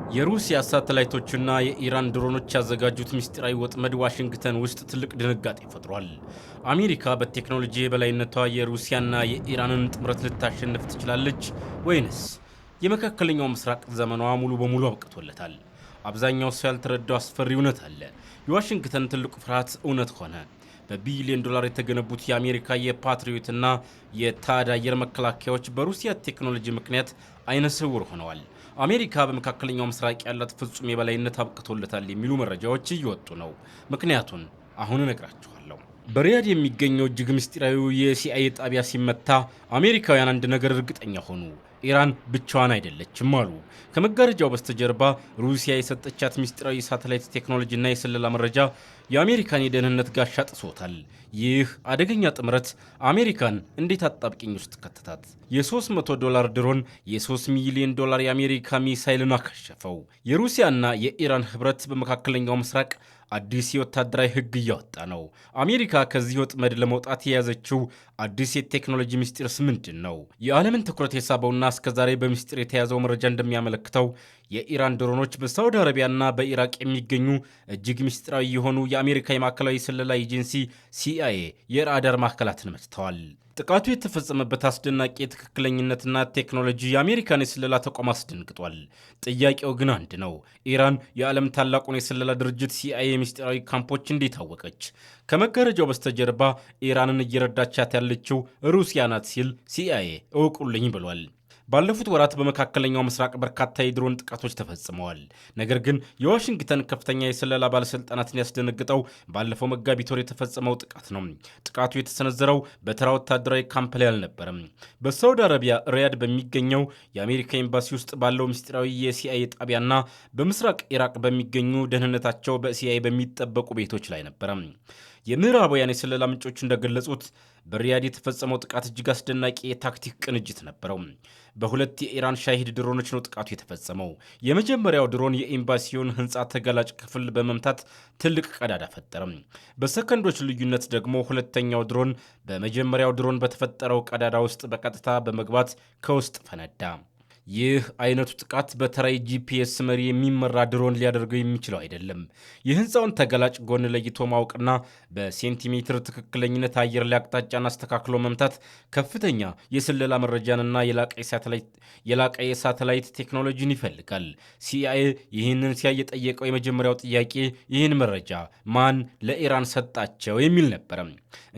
የሩሲያ ሳተላይቶችና የኢራን ድሮኖች ያዘጋጁት ምስጢራዊ ወጥመድ ዋሽንግተን ውስጥ ትልቅ ድንጋጤ ፈጥሯል። አሜሪካ በቴክኖሎጂ የበላይነቷ የሩሲያና የኢራንን ጥምረት ልታሸንፍ ትችላለች ወይንስ የመካከለኛው ምስራቅ ዘመኗ ሙሉ በሙሉ አብቅቶለታል? አብዛኛው ሰው ያልተረዳው አስፈሪ እውነት አለ። የዋሽንግተን ትልቁ ፍርሃት እውነት ሆነ። በቢሊዮን ዶላር የተገነቡት የአሜሪካ የፓትሪዮትና የታድ አየር መከላከያዎች በሩሲያ ቴክኖሎጂ ምክንያት አይነ ስውር ሆነዋል። አሜሪካ በመካከለኛው ምስራቅ ያላት ፍጹም የበላይነት አብቅቶለታል የሚሉ መረጃዎች እየወጡ ነው። ምክንያቱን አሁን እነግራችኋለሁ። በሪያድ የሚገኘው እጅግ ምስጢራዊ የሲአይኤ ጣቢያ ሲመታ አሜሪካውያን አንድ ነገር እርግጠኛ ሆኑ። ኢራን ብቻዋን አይደለችም አሉ። ከመጋረጃው በስተጀርባ ሩሲያ የሰጠቻት ምስጢራዊ ሳተላይት ቴክኖሎጂና የስለላ መረጃ የአሜሪካን የደህንነት ጋሻ ጥሶታል። ይህ አደገኛ ጥምረት አሜሪካን እንዴት አጣብቂኝ ውስጥ ከተታት? የ$300 ድሮን የ$3 ሚሊዮን የአሜሪካ ሚሳይልን አከሸፈው። የሩሲያና የኢራን ህብረት በመካከለኛው ምስራቅ አዲስ የወታደራዊ ህግ እያወጣ ነው። አሜሪካ ከዚህ ወጥመድ ለመውጣት የያዘችው አዲስ የቴክኖሎጂ ምስጢርስ ምንድን ነው? የዓለምን ትኩረት የሳበውና እስከዛሬ በምስጢር የተያዘው መረጃ እንደሚያመለክተው የኢራን ድሮኖች በሳውዲ አረቢያና በኢራቅ የሚገኙ እጅግ ምስጢራዊ የሆኑ የአሜሪካ የማዕከላዊ ስለላ ኤጀንሲ ሲአይኤ የራዳር ማዕከላትን መትተዋል። ጥቃቱ የተፈጸመበት አስደናቂ የትክክለኝነትና ቴክኖሎጂ የአሜሪካን የስለላ ተቋም አስደንግጧል። ጥያቄው ግን አንድ ነው። ኢራን የዓለም ታላቁን የስለላ ድርጅት ሲአይኤ ምስጢራዊ ካምፖች እንዴት አወቀች? ከመጋረጃው በስተጀርባ ኢራንን እየረዳቻት ያለችው ሩሲያ ናት ሲል ሲአይኤ እውቁልኝ ብሏል። ባለፉት ወራት በመካከለኛው ምስራቅ በርካታ የድሮን ጥቃቶች ተፈጽመዋል። ነገር ግን የዋሽንግተን ከፍተኛ የስለላ ባለስልጣናትን ያስደነግጠው ባለፈው መጋቢት ወር የተፈጸመው ጥቃት ነው። ጥቃቱ የተሰነዘረው በተራ ወታደራዊ ካምፕ ላይ አልነበረም። በሳውዲ አረቢያ ሪያድ በሚገኘው የአሜሪካ ኤምባሲ ውስጥ ባለው ምስጢራዊ የሲአይኤ ጣቢያና በምስራቅ ኢራቅ በሚገኙ ደህንነታቸው በሲአይኤ በሚጠበቁ ቤቶች ላይ ነበረ። የምዕራባውያን የስለላ ምንጮች እንደገለጹት በሪያድ የተፈጸመው ጥቃት እጅግ አስደናቂ የታክቲክ ቅንጅት ነበረው። በሁለት የኢራን ሻሂድ ድሮኖች ነው ጥቃቱ የተፈጸመው። የመጀመሪያው ድሮን የኤምባሲውን ሕንፃ ተጋላጭ ክፍል በመምታት ትልቅ ቀዳዳ ፈጠረም። በሰከንዶች ልዩነት ደግሞ ሁለተኛው ድሮን በመጀመሪያው ድሮን በተፈጠረው ቀዳዳ ውስጥ በቀጥታ በመግባት ከውስጥ ፈነዳ። ይህ አይነቱ ጥቃት በተራ ጂፒኤስ መሪ የሚመራ ድሮን ሊያደርገው የሚችለው አይደለም። የህንፃውን ተገላጭ ጎን ለይቶ ማወቅና በሴንቲሜትር ትክክለኝነት አየር ላይ አቅጣጫን አስተካክሎ መምታት ከፍተኛ የስለላ መረጃንና የላቀ የሳተላይት ቴክኖሎጂን ይፈልጋል። ሲአይኤ ይህንን ሲያይ የጠየቀው የመጀመሪያው ጥያቄ ይህን መረጃ ማን ለኢራን ሰጣቸው የሚል ነበረ።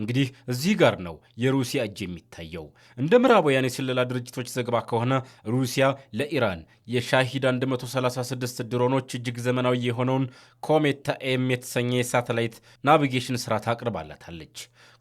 እንግዲህ እዚህ ጋር ነው የሩሲያ እጅ የሚታየው። እንደ ምዕራባውያን የስለላ ድርጅቶች ዘገባ ከሆነ ሩሲያ ለኢራን የሻሂድ 136 ድሮኖች እጅግ ዘመናዊ የሆነውን ኮሜታ ኤም የተሰኘ የሳተላይት ናቪጌሽን ስርዓት አቅርባላታለች።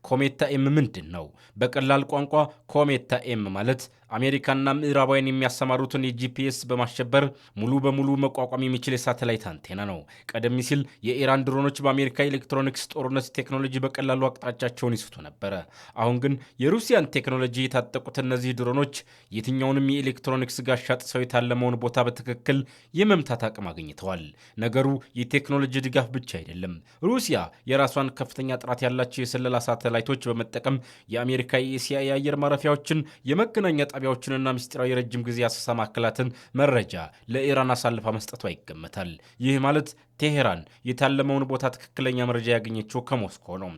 ኮሜታ ኤም ምንድን ነው? በቀላል ቋንቋ ኮሜታ ኤም ማለት አሜሪካና ምዕራባውያን የሚያሰማሩትን የጂፒኤስ በማሸበር ሙሉ በሙሉ መቋቋም የሚችል የሳተላይት አንቴና ነው። ቀደም ሲል የኢራን ድሮኖች በአሜሪካ ኤሌክትሮኒክስ ጦርነት ቴክኖሎጂ በቀላሉ አቅጣጫቸውን ይስቱ ነበረ። አሁን ግን የሩሲያን ቴክኖሎጂ የታጠቁት እነዚህ ድሮኖች የትኛውንም የኤሌክትሮኒክስ ጋሻ ጥሰው የታለመውን ቦታ በትክክል የመምታት አቅም አግኝተዋል። ነገሩ የቴክኖሎጂ ድጋፍ ብቻ አይደለም። ሩሲያ የራሷን ከፍተኛ ጥራት ያላቸው የስለላ ሳተላይቶች በመጠቀም የአሜሪካ የሲአይኤ አየር ማረፊያዎችን፣ የመገናኛ ጣቢያዎችንና ምስጢራዊ የረጅም ጊዜ አሰሳ ማዕከላትን መረጃ ለኢራን አሳልፋ መስጠቷ ይገመታል። ይህ ማለት ቴሄራን የታለመውን ቦታ ትክክለኛ መረጃ ያገኘችው ከሞስኮ ነው።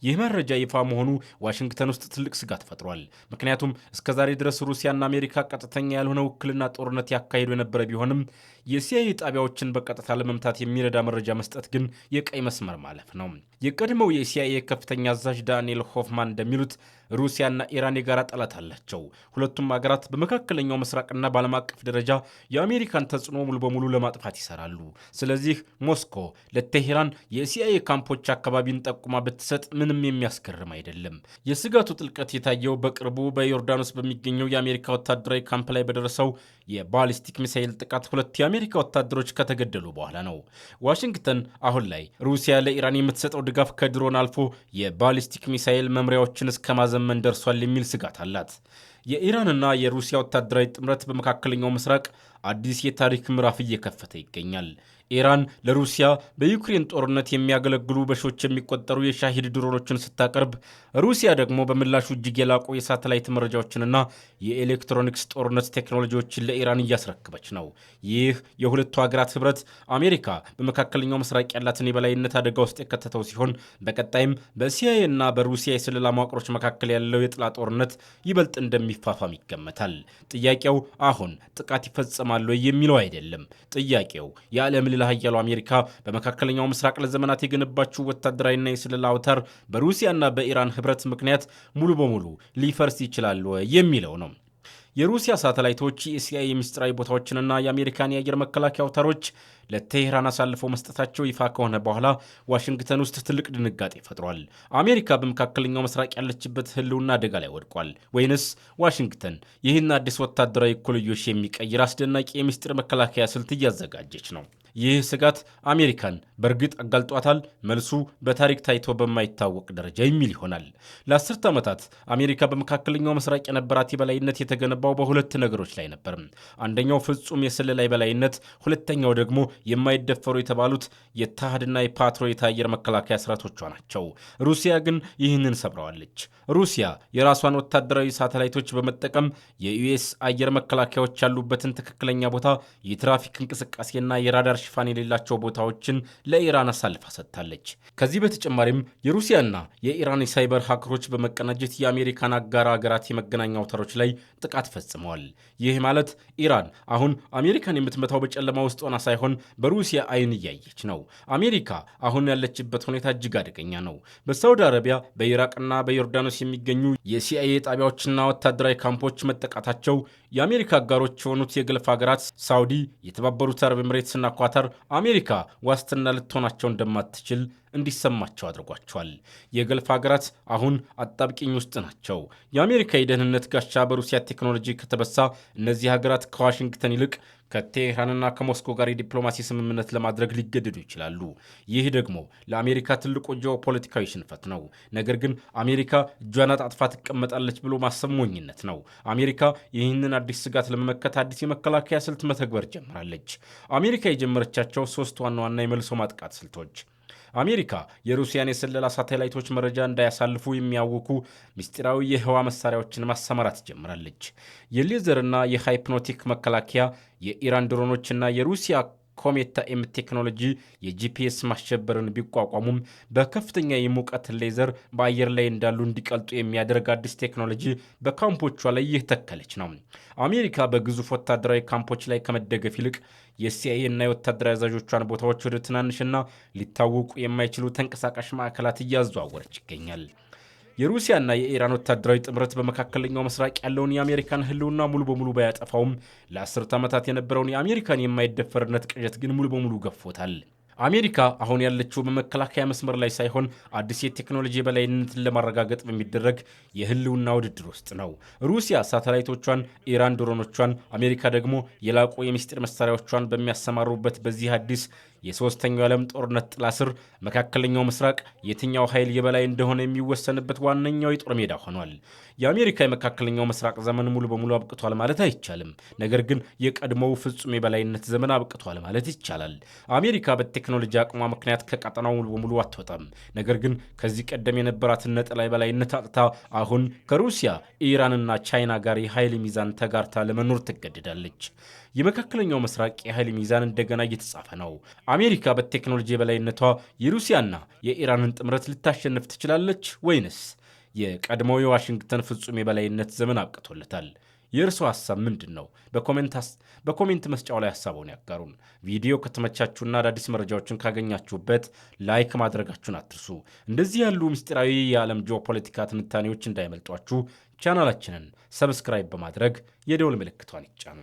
ይህ መረጃ ይፋ መሆኑ ዋሽንግተን ውስጥ ትልቅ ስጋት ፈጥሯል። ምክንያቱም እስከዛሬ ድረስ ሩሲያና አሜሪካ ቀጥተኛ ያልሆነ ውክልና ጦርነት ያካሂዱ የነበረ ቢሆንም የሲአይኤ ጣቢያዎችን በቀጥታ ለመምታት የሚረዳ መረጃ መስጠት ግን የቀይ መስመር ማለፍ ነው። የቀድሞው የሲአይኤ ከፍተኛ አዛዥ ዳንኤል ሆፍማን እንደሚሉት ሩሲያና ኢራን የጋራ ጠላት አላቸው። ሁለቱም ሀገራት በመካከለኛው ምስራቅና በዓለም አቀፍ ደረጃ የአሜሪካን ተጽዕኖ ሙሉ በሙሉ ለማጥፋት ይሰራሉ። ስለዚህ ሞስኮ ለቴሄራን የሲአይኤ ካምፖች አካባቢን ጠቁማ ብትሰጥ ምንም የሚያስገርም አይደለም። የስጋቱ ጥልቀት የታየው በቅርቡ በዮርዳኖስ በሚገኘው የአሜሪካ ወታደራዊ ካምፕ ላይ በደረሰው የባሊስቲክ ሚሳይል ጥቃት ሁለት የአሜሪካ ወታደሮች ከተገደሉ በኋላ ነው። ዋሽንግተን አሁን ላይ ሩሲያ ለኢራን የምትሰጠው ድጋፍ ከድሮን አልፎ የባሊስቲክ ሚሳይል መምሪያዎችን እስከ ማዘመን ደርሷል የሚል ስጋት አላት። የኢራንና የሩሲያ ወታደራዊ ጥምረት በመካከለኛው ምስራቅ አዲስ የታሪክ ምዕራፍ እየከፈተ ይገኛል። ኢራን ለሩሲያ በዩክሬን ጦርነት የሚያገለግሉ በሺዎች የሚቆጠሩ የሻሂድ ድሮኖችን ስታቀርብ፣ ሩሲያ ደግሞ በምላሹ እጅግ የላቁ የሳተላይት መረጃዎችንና የኤሌክትሮኒክስ ጦርነት ቴክኖሎጂዎችን ለኢራን እያስረክበች ነው። ይህ የሁለቱ ሀገራት ህብረት አሜሪካ በመካከለኛው ምስራቅ ያላትን የበላይነት አደጋ ውስጥ የከተተው ሲሆን በቀጣይም በሲአይኤ እና በሩሲያ የስለላ መዋቅሮች መካከል ያለው የጥላ ጦርነት ይበልጥ እንደሚፋፋም ይገመታል። ጥያቄው አሁን ጥቃት ይፈጸማሉ የሚለው አይደለም። ጥያቄው የዓለም ልዕለ ኃያሉ አሜሪካ በመካከለኛው ምስራቅ ለዘመናት የገነባችው ወታደራዊና የስለላ አውታር በሩሲያና በኢራን ህብረት ምክንያት ሙሉ በሙሉ ሊፈርስ ይችላል የሚለው ነው። የሩሲያ ሳተላይቶች የሲአይኤ ምስጢራዊ ቦታዎችንና የአሜሪካን የአየር መከላከያ አውታሮች ለቴህራን አሳልፈው መስጠታቸው ይፋ ከሆነ በኋላ ዋሽንግተን ውስጥ ትልቅ ድንጋጤ ፈጥሯል። አሜሪካ በመካከለኛው ምስራቅ ያለችበት ህልውና አደጋ ላይ ወድቋል ወይንስ ዋሽንግተን ይህን አዲስ ወታደራዊ ኩልዮሽ የሚቀይር አስደናቂ የምስጢር መከላከያ ስልት እያዘጋጀች ነው? ይህ ስጋት አሜሪካን በእርግጥ አጋልጧታል? መልሱ በታሪክ ታይቶ በማይታወቅ ደረጃ የሚል ይሆናል። ለአስርተ ዓመታት አሜሪካ በመካከለኛው ምስራቅ የነበራት የበላይነት የተገነባው በሁለት ነገሮች ላይ ነበር። አንደኛው ፍጹም የስለላ የበላይነት፣ ሁለተኛው ደግሞ የማይደፈሩ የተባሉት የታህድና የፓትሪዮት አየር መከላከያ ስርዓቶቿ ናቸው። ሩሲያ ግን ይህንን ሰብረዋለች። ሩሲያ የራሷን ወታደራዊ ሳተላይቶች በመጠቀም የዩኤስ አየር መከላከያዎች ያሉበትን ትክክለኛ ቦታ፣ የትራፊክ እንቅስቃሴና የራዳር ሽፋን የሌላቸው ቦታዎችን ለኢራን አሳልፋ ሰጥታለች። ከዚህ በተጨማሪም የሩሲያና የኢራን የሳይበር ሃከሮች በመቀናጀት የአሜሪካን አጋር ሀገራት የመገናኛ አውታሮች ላይ ጥቃት ፈጽመዋል። ይህ ማለት ኢራን አሁን አሜሪካን የምትመታው በጨለማ ውስጥ ሆና ሳይሆን በሩሲያ አይን እያየች ነው። አሜሪካ አሁን ያለችበት ሁኔታ እጅግ አደገኛ ነው። በሳውዲ አረቢያ፣ በኢራቅና በዮርዳኖስ የሚገኙ የሲአይኤ ጣቢያዎችና ወታደራዊ ካምፖች መጠቃታቸው የአሜሪካ አጋሮች የሆኑት የገልፍ ሀገራት ሳውዲ፣ የተባበሩት አረብ ኤምሬትስና ኳታር አሜሪካ ዋስትና ልትሆናቸው እንደማትችል እንዲሰማቸው አድርጓቸዋል። የገልፍ ሀገራት አሁን አጣብቂኝ ውስጥ ናቸው። የአሜሪካ የደህንነት ጋሻ በሩሲያ ቴክኖሎጂ ከተበሳ እነዚህ ሀገራት ከዋሽንግተን ይልቅ ከቴህራንና ከሞስኮ ጋር የዲፕሎማሲ ስምምነት ለማድረግ ሊገደዱ ይችላሉ። ይህ ደግሞ ለአሜሪካ ትልቁ ጂኦፖለቲካዊ ሽንፈት ነው። ነገር ግን አሜሪካ እጇን አጣጥፋ ትቀመጣለች ብሎ ማሰብ ሞኝነት ነው። አሜሪካ ይህንን አዲስ ስጋት ለመመከት አዲስ የመከላከያ ስልት መተግበር ጀምራለች። አሜሪካ የጀመረቻቸው 3 ዋና ዋና የመልሶ ማጥቃት ስልቶች: አሜሪካ የሩሲያን የስለላ ሳተላይቶች መረጃ እንዳያሳልፉ የሚያውኩ ምስጢራዊ የህዋ መሳሪያዎችን ማሰማራት ጀምራለች። የሌዘርና የሃይፕኖቲክ መከላከያ፣ የኢራን ድሮኖችና የሩሲያ ኮሜታ ኤም ቴክኖሎጂ የጂፒኤስ ማሸበርን ቢቋቋሙም በከፍተኛ የሙቀት ሌዘር በአየር ላይ እንዳሉ እንዲቀልጡ የሚያደርግ አዲስ ቴክኖሎጂ በካምፖቿ ላይ እየተከለች ነው። አሜሪካ በግዙፍ ወታደራዊ ካምፖች ላይ ከመደገፍ ይልቅ የሲአይኤ እና የወታደራዊ አዛዦቿን ቦታዎች ወደ ትናንሽና ሊታወቁ የማይችሉ ተንቀሳቃሽ ማዕከላት እያዘዋወረች ይገኛል። የሩሲያና የኢራን ወታደራዊ ጥምረት በመካከለኛው ምስራቅ ያለውን የአሜሪካን ህልውና ሙሉ በሙሉ ባያጠፋውም ለአስርተ ዓመታት የነበረውን የአሜሪካን የማይደፈርነት ቅዠት ግን ሙሉ በሙሉ ገፎታል። አሜሪካ አሁን ያለችው በመከላከያ መስመር ላይ ሳይሆን አዲስ የቴክኖሎጂ የበላይነትን ለማረጋገጥ በሚደረግ የህልውና ውድድር ውስጥ ነው። ሩሲያ ሳተላይቶቿን፣ ኢራን ድሮኖቿን፣ አሜሪካ ደግሞ የላቁ የምስጢር መሳሪያዎቿን በሚያሰማሩበት በዚህ አዲስ የሶስተኛው ዓለም ጦርነት ጥላ ስር መካከለኛው ምስራቅ የትኛው ኃይል የበላይ እንደሆነ የሚወሰንበት ዋነኛው የጦር ሜዳ ሆኗል። የአሜሪካ የመካከለኛው ምስራቅ ዘመን ሙሉ በሙሉ አብቅቷል ማለት አይቻልም። ነገር ግን የቀድሞው ፍጹም የበላይነት ዘመን አብቅቷል ማለት ይቻላል። አሜሪካ በቴክኖሎጂ አቅሟ ምክንያት ከቀጠናው ሙሉ በሙሉ አትወጣም። ነገር ግን ከዚህ ቀደም የነበራትን ነጠላ የበላይነት አጥታ አሁን ከሩሲያ ኢራንና ቻይና ጋር የኃይል ሚዛን ተጋርታ ለመኖር ትገደዳለች። የመካከለኛው ምስራቅ የኃይል ሚዛን እንደገና እየተጻፈ ነው። አሜሪካ በቴክኖሎጂ የበላይነቷ የሩሲያና የኢራንን ጥምረት ልታሸንፍ ትችላለች ወይንስ የቀድሞው የዋሽንግተን ፍጹም የበላይነት ዘመን አብቅቶለታል? የእርሶ ሐሳብ ምንድን ነው? በኮሜንት መስጫው ላይ ሐሳቡን ያጋሩን። ቪዲዮ ከተመቻችሁና አዳዲስ መረጃዎችን ካገኛችሁበት ላይክ ማድረጋችሁን አትርሱ። እንደዚህ ያሉ ምስጢራዊ የዓለም ጂኦፖለቲካ ትንታኔዎች እንዳይመልጧችሁ ቻናላችንን ሰብስክራይብ በማድረግ የደውል ምልክቷን ይጫኑ።